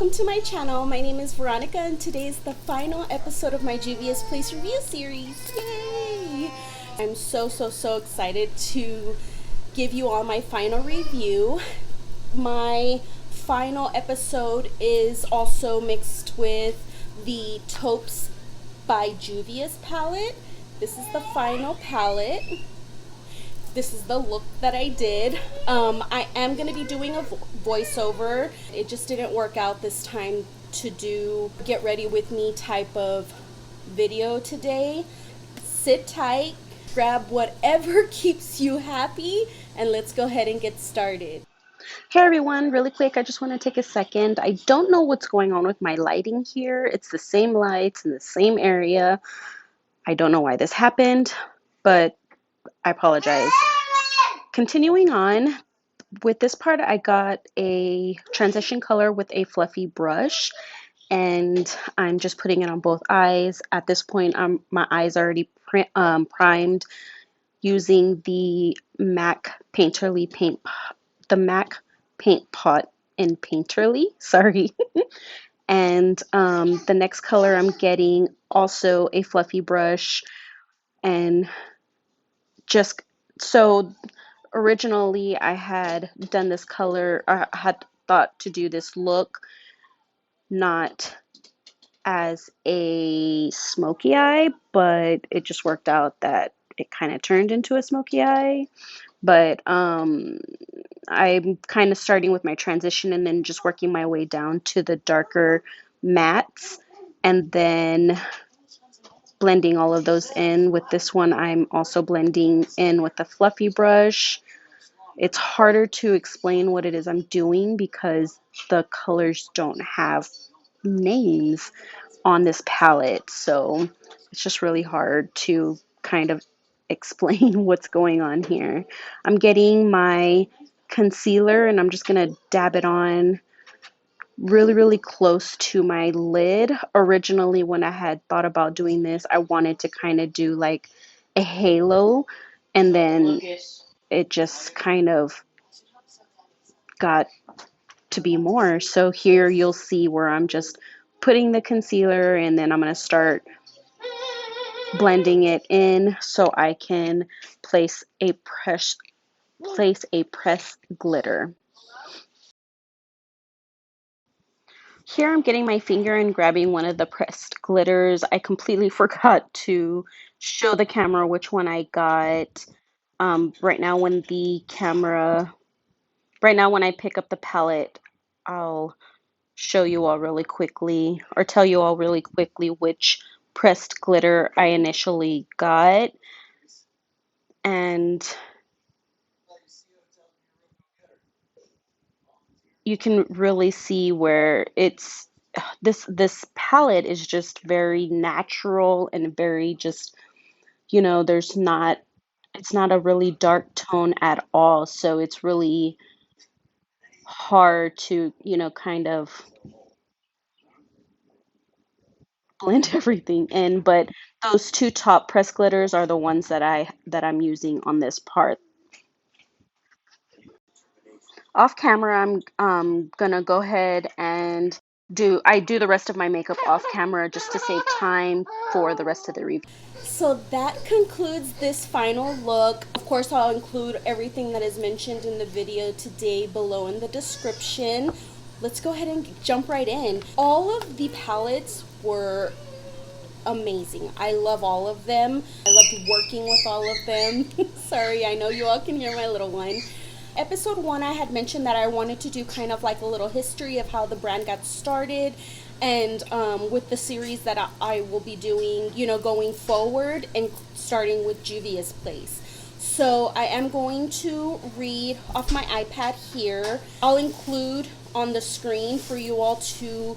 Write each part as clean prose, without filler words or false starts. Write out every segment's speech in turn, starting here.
welcome to my channel. My name is Veronica and today is the final episode of my Juvia's Place review series. Yay! I'm so excited to give you all my final review. My final episode is also mixed with the Taupes by Juvia's palette. This is the final palette. This is the look that I did. I am going to be doing a voiceover. It just didn't work out this time to do get ready with me type of video today. Sit tight, grab whatever keeps you happy, and let's go ahead and get started. Hey everyone, really quick, I just want to take a second. I don't know what's going on with my lighting here. It's the same lights in the same area. I don't know why this happened, but I apologize. Continuing on, with this part, I got a transition color with a fluffy brush, and I'm just putting it on both eyes. At this point, my eyes are already primed using the MAC Painterly paint, the MAC Paint Pot in Painterly, sorry. And the next color I'm getting also a fluffy brush, and just so originally I had done this color, I had thought to do this look not as a smoky eye, but it just worked out that it kind of turned into a smoky eye. But I'm kind of starting with my transition and then just working my way down to the darker mattes and then blending all of those in. With this one, I'm also blending in with a fluffy brush. It's harder to explain what it is I'm doing because the colors don't have names on this palette, so it's just really hard to kind of explain what's going on here. I'm getting my concealer and I'm just gonna dab it on really close to my lid. Originally, when I had thought about doing this, I wanted to kind of do like a halo, and then it just kind of got to be more. So here you'll see where I'm just putting the concealer and then I'm going to start blending it in so I can place a pressed glitter. Here I'm getting my finger and grabbing one of the pressed glitters. I completely forgot to show the camera which one I got. Right now when I pick up the palette, I'll show you all really quickly or tell you all really quickly which pressed glitter I initially got. And you can really see where it's this palette is just very natural and very just, it's not a really dark tone at all, so it's really hard to, kind of blend everything in. But those two top press glitters are the ones that I'm using on this part. Off camera, I'm gonna go ahead and do the rest of my makeup off camera just to save time for the rest of the review. So that concludes this final look. Of course, I'll include everything that is mentioned in the video today below in the description. Let's go ahead and jump right in. All of the palettes were amazing. I love all of them. I loved working with all of them. Sorry, I know you all can hear my little one. Episode 1, I had mentioned that I wanted to do kind of like a little history of how the brand got started, and with the series that I will be doing, going forward and starting with Juvia's Place. So I am going to read off my iPad here. I'll include on the screen for you all to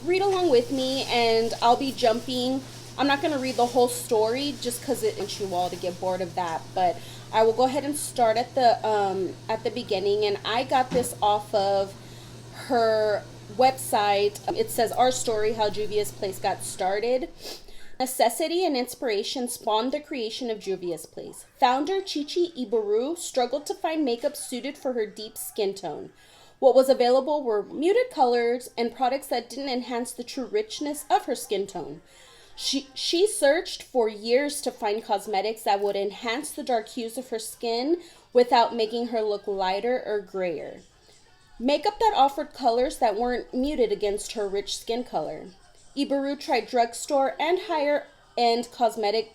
read along with me, and I'll be jumping. I'm not going to read the whole story just because it wants you all to get bored of that, but I will go ahead and start at the beginning. And I got this off of her website. It says, "Our story, how Juvia's Place got started. Necessity and inspiration spawned the creation of Juvia's Place. Founder Chichi Ibaru struggled to find makeup suited for her deep skin tone. What was available were muted colors and products that didn't enhance the true richness of her skin tone. She searched for years to find cosmetics that would enhance the dark hues of her skin without making her look lighter or grayer. Makeup that offered colors that weren't muted against her rich skin color. Ibaru tried drugstore and higher-end cosmetic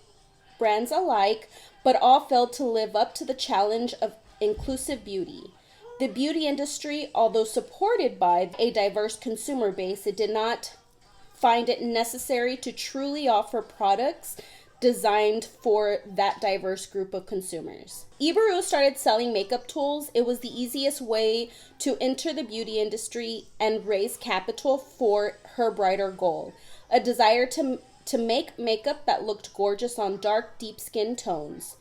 brands alike, but all failed to live up to the challenge of inclusive beauty. The beauty industry, although supported by a diverse consumer base, it did not find it necessary to truly offer products designed for that diverse group of consumers. Ibaru started selling makeup tools. It was the easiest way to enter the beauty industry and raise capital for her brighter goal, a desire to make makeup that looked gorgeous on dark, deep skin tones.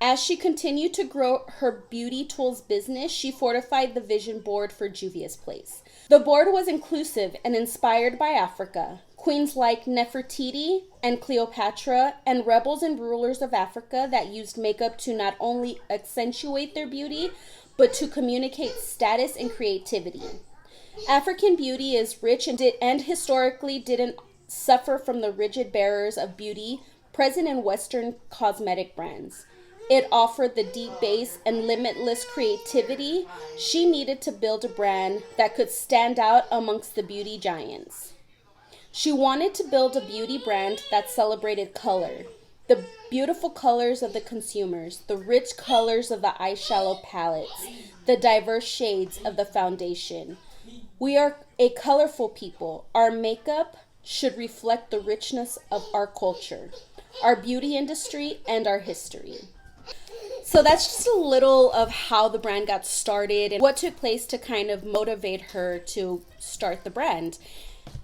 As she continued to grow her beauty tools business, she fortified the vision board for Juvia's Place. The board was inclusive and inspired by Africa. Queens like Nefertiti and Cleopatra and rebels and rulers of Africa that used makeup to not only accentuate their beauty, but to communicate status and creativity. African beauty is rich and historically didn't suffer from the rigid barriers of beauty present in Western cosmetic brands. It offered the deep base and limitless creativity she needed to build a brand that could stand out amongst the beauty giants. She wanted to build a beauty brand that celebrated color, the beautiful colors of the consumers, the rich colors of the eyeshadow palettes, the diverse shades of the foundation. We are a colorful people. Our makeup should reflect the richness of our culture, our beauty industry, and our history. So that's just a little of how the brand got started and what took place to kind of motivate her to start the brand.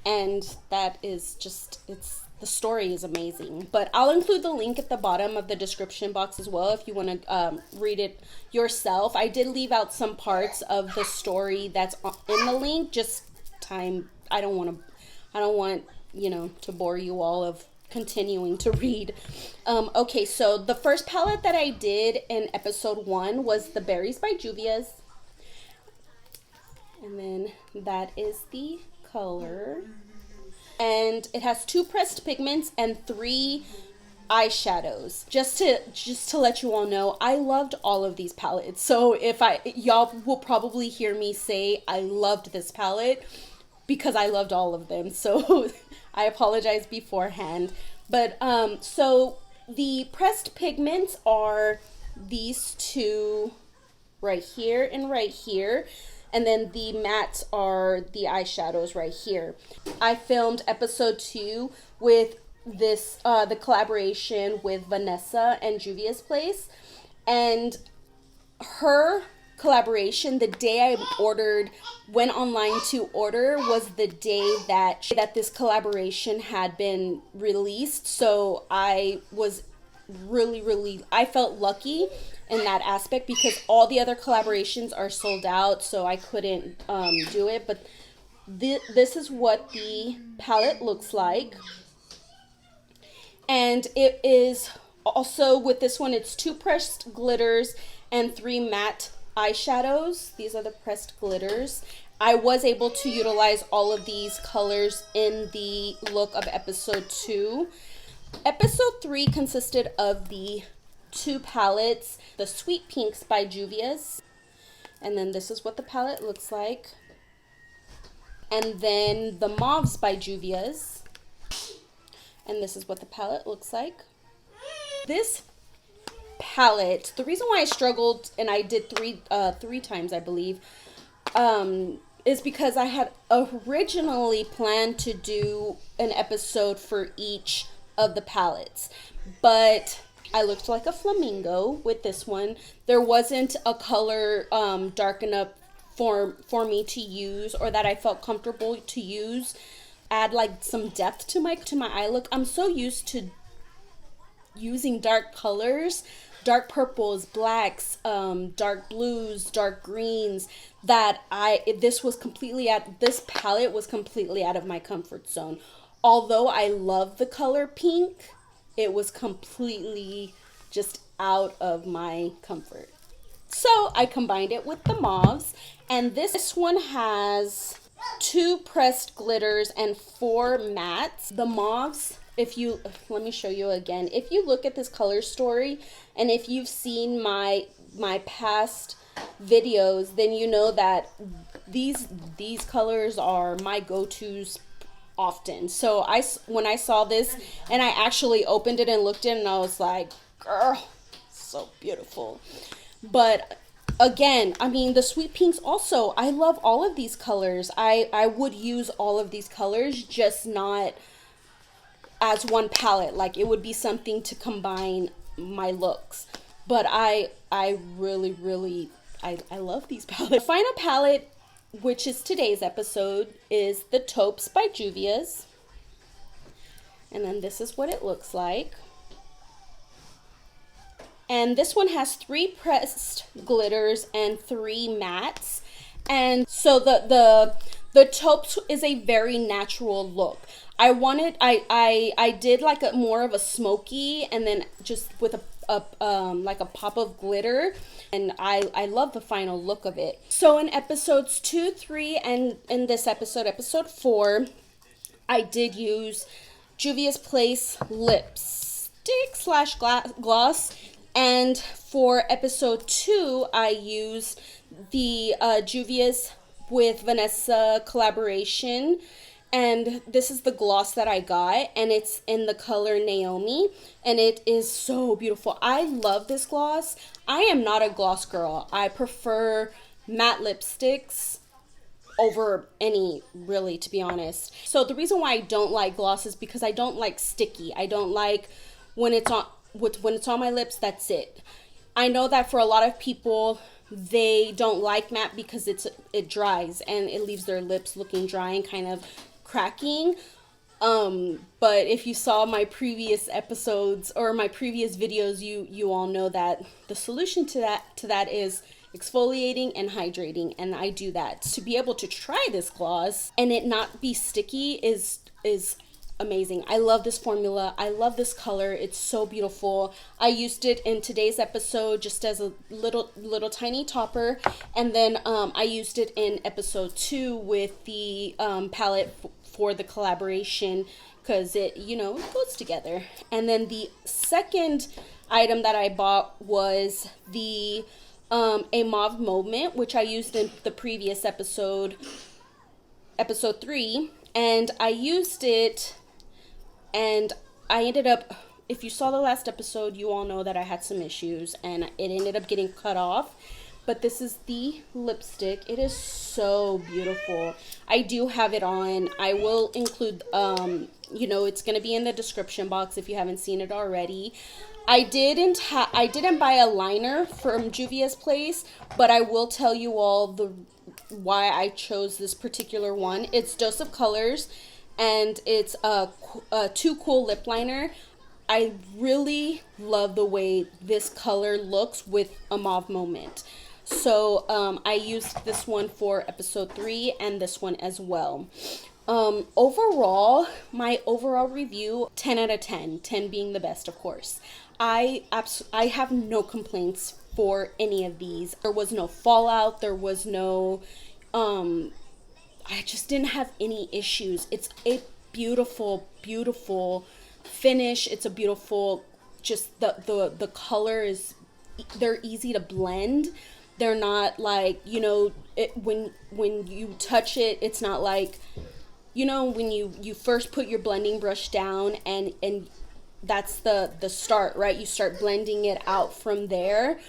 And that is just, the story is amazing. But I'll include the link at the bottom of the description box as well if you want to read it yourself. I did leave out some parts of the story that's in the link, just time. I don't want, to bore you all of continuing to read. Okay, so the first palette that I did in episode 1 was the Berries by Juvia's. And then that is the color. And it has 2 pressed pigments and 3 eyeshadows. Just to let you all know, I loved all of these palettes. So y'all will probably hear me say I loved this palette because I loved all of them. So I apologize beforehand. But so the pressed pigments are these 2 right here and right here. And then the mattes are the eyeshadows right here. I filmed episode 2 with this, the collaboration with Vanessa and Juvia's Place. And her collaboration, the day I went online to order, was the day that this collaboration had been released. So I was I felt lucky in that aspect because all the other collaborations are sold out, so I couldn't do it. But this is what the palette looks like. And it is also, with this one, it's 2 pressed glitters and 3 matte eyeshadows. These are the pressed glitters. I was able to utilize all of these colors in the look of episode 2. Episode 3 consisted of the 2 palettes, the Sweet Pinks by Juvia's, and then this is what the palette looks like, and then the Mauves by Juvia's, and this is what the palette looks like. This palette, the reason why I struggled, and I did three times, I believe, is because I had originally planned to do an episode for each of the palettes, but I looked like a flamingo with this one. There wasn't a color dark enough for me to use, or that I felt comfortable to use, add like some depth to my eye look. I'm so used to using dark colors, dark purples, blacks, dark blues, dark greens, that this palette was completely out of my comfort zone. Although I love the color pink, it was completely just out of my comfort. So I combined it with the mauves, and this one has 2 pressed glitters and 4 mattes. The mauves, let me show you again. If you look at this color story, and if you've seen my past videos, then you know that these colors are my go-tos often. So when I saw this and I actually opened it and looked at it, and I was like, girl, so beautiful. But again, I mean, the sweet pinks also, I love all of these colors. I would use all of these colors, just not as one palette. Like, it would be something to combine my looks. But I really I love these palettes. The final palette, which is today's episode, is the Taupes by Juvia's. And then this is what it looks like. And this one has 3 pressed glitters and 3 mattes. And so the Taupes is a very natural look. I did like a more of a smoky, and then just with like a pop of glitter, and I love the final look of it. So in episodes 2, 3, and in this episode 4, I did use Juvia's Place lipstick slash gloss. And for episode 2, I used the Juvia's with Vanessa collaboration. And this is the gloss that I got, and it's in the color Naomi, and it is so beautiful. I love this gloss. I am not a gloss girl. I prefer matte lipsticks over any, really, to be honest. So the reason why I don't like gloss is because I don't like sticky. I don't like when it's on my lips, that's it. I know that for a lot of people, they don't like matte because it dries and it leaves their lips looking dry and kind of cracking. But if you saw my previous episodes or my previous videos, you all know that the solution to that is exfoliating and hydrating, and I do that. To be able to try this gloss and it not be sticky is amazing. I love this formula. I love this color. It's so beautiful. I used it in today's episode just as a little tiny topper, and then I used it in episode 2 with the palette for the collaboration, because it goes together. And then the second item that I bought was the a Mauve moment, which I used in the previous episode 3, and I used it, and I ended up, if you saw the last episode, you all know that I had some issues and it ended up getting cut off. But this is the lipstick. It is so beautiful. I do have it on. I will include, it's going to be in the description box if you haven't seen it already. I didn't buy a liner from Juvia's Place, but I will tell you all why I chose this particular one. It's Dose of Colors, and it's a Too Cool lip liner. I really love the way this color looks with a mauve moment. So I used this one for episode 3 and this one as well. Overall, my overall review, 10 out of 10, 10 being the best, of course. I have no complaints for any of these. There was no fallout. There was no, I just didn't have any issues. It's a beautiful, beautiful finish. It's a beautiful, just the color is, they're easy to blend. They're not like, when you touch it, it's not like, when you first put your blending brush down and that's the start, right? You start blending it out from there.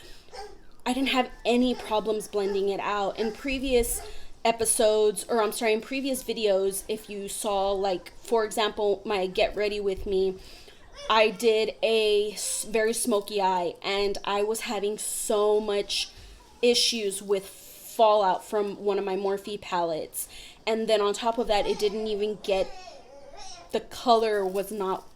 I didn't have any problems blending it out. In previous episodes, in previous videos, if you saw, like, for example, my Get Ready With Me, I did a very smoky eye, and I was having so much issues with fallout from one of my Morphe palettes. And then on top of that, it didn't even get, the color was not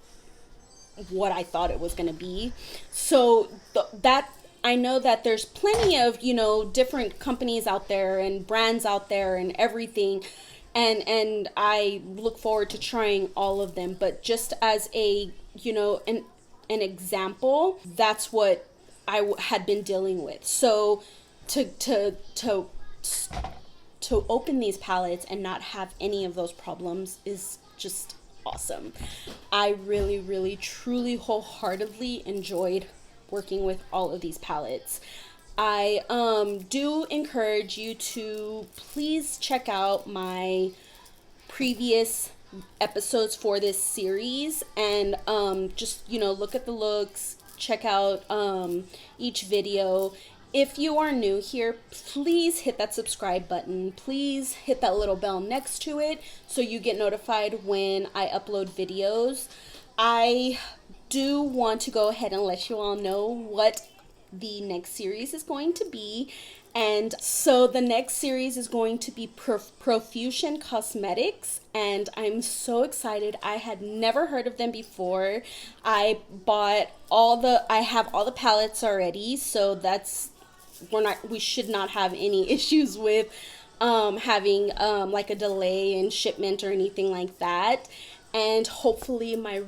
what I thought it was going to be. So that, I know that there's plenty of, different companies out there and brands out there and everything. And I look forward to trying all of them. But just as a, an example, that's what had been dealing with. So to open these palettes and not have any of those problems is just awesome. I really, really, truly, wholeheartedly enjoyed working with all of these palettes. I do encourage you to please check out my previous episodes for this series and just, you know, look at the looks, check out each video. If you are new here, please hit that subscribe button. Please hit that little bell next to it so you get notified when I upload videos. I do want to go ahead and let you all know what the next series is going to be. And so the next series is going to be Profusion Cosmetics, and I'm so excited. I had never heard of them before. I have all the palettes already, so we should not have any issues with having like a delay in shipment or anything like that. And hopefully my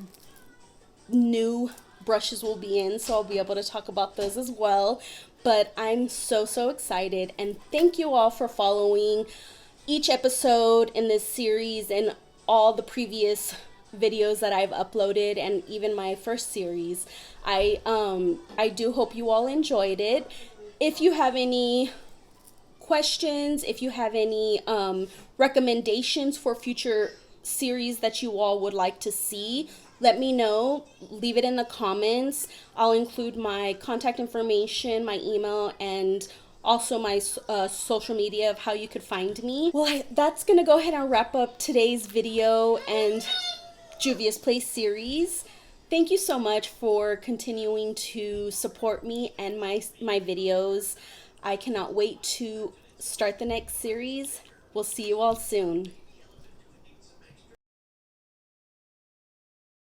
new brushes will be in, so I'll be able to talk about those as well. But I'm so excited, and thank you all for following each episode in this series and all the previous videos that I've uploaded, and even my first series. I do hope you all enjoyed it. If you have any questions, if you have any recommendations for future series that you all would like to see, let me know. Leave it in the comments. I'll include my contact information, my email, and also my social media of how you could find me. Well, that's gonna go ahead and wrap up today's video and Juvia's Place series. Thank you so much for continuing to support me and my videos. I cannot wait to start the next series. We'll see you all soon.